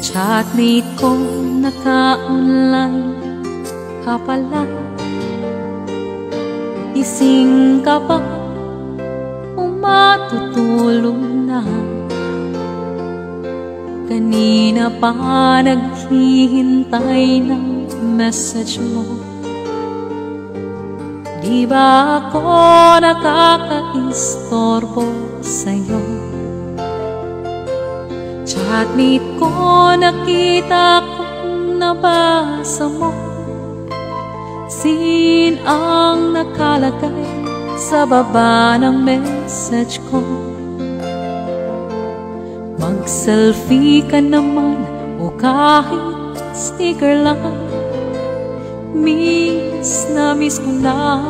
Chatmate ko, naka-online ka pala. Gising ka pa, matutulog na. Kanina pa naghihintay ng message mo. Di ba ako nakaka-istorbo sa'yo? Chatmate ko, nakita kong nabasa mo. Sin ang nakalagay sa baba ng message ko. Mag-selfie ka naman o kahit sticker lang. Miss na miss ko na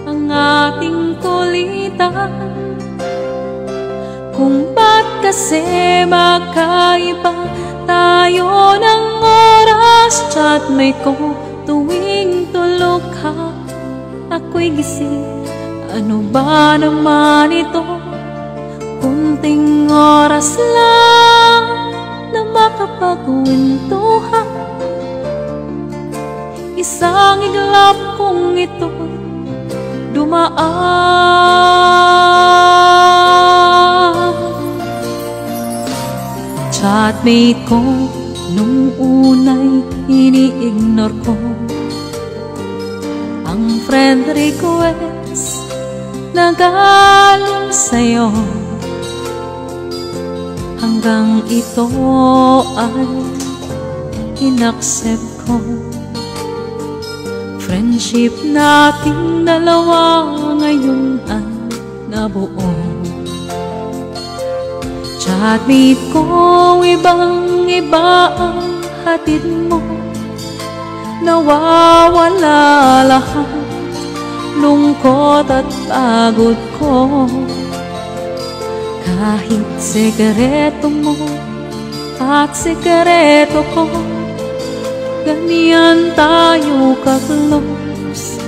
ang ating kulitan. Kung ba't kasi magkaiba tayo ng oras. Chatmate ko, tuwing tulog ka, ako'y gising. Ano ba naman ito? Kunting oras lang na makapagkwentuhan. Isang iglap kong ito dumaan. Chatmate ko, nung una'y ini-ignore ko ang friend request na galing sa'yo. Hanggang ito ay inaccept ko. Friendship nating dalawa ngayon ay nabuo. Chatmate ko, ibang-iba ang hatid mo. Nawawala lahat lungkot at pagod ko. Kahit sekreto mo at sekreto ko, ganyan tayo ka-close,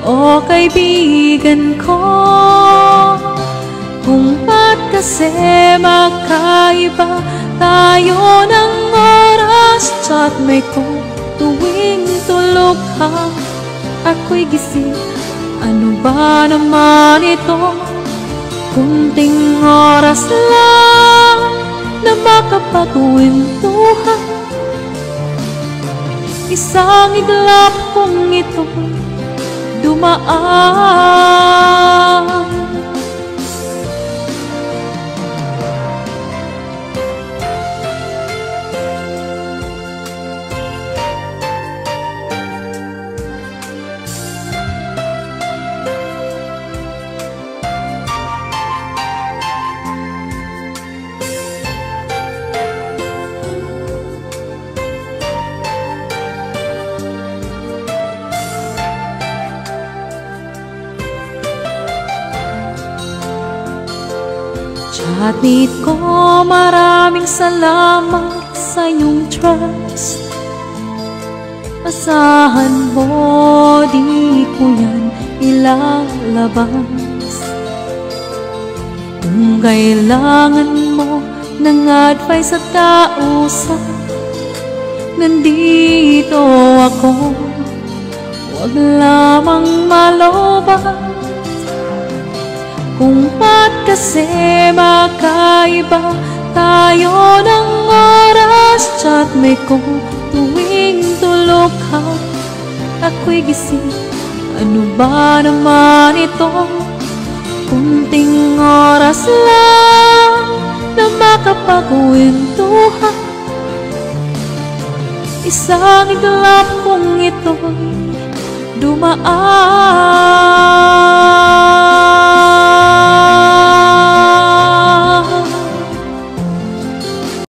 o kaibigan ko. Kung ba't kasi magkaiba tayo ng oras. Chatmate ko, tuwing tulog ka, ako'y gising. Ano ba naman ito? Kunting oras lang na makapagkwentuhan. Isang iglap kong ito dumaan. Chatmate ko, maraming salamat sa iyong trust. Asahan mo, di ko yan ilalabas. Kung kailangan mo ng advice at kausap, nandito ako. Huwag lamang malobas. Kung ba't kasi magkaiba tayo ng oras. Chatmate ko, tuwing tulog ka, ako'y gising. Ano ba naman ito? Kunting oras lang na makapagkwentuhan. Isang iglap kong ito'y dumaan.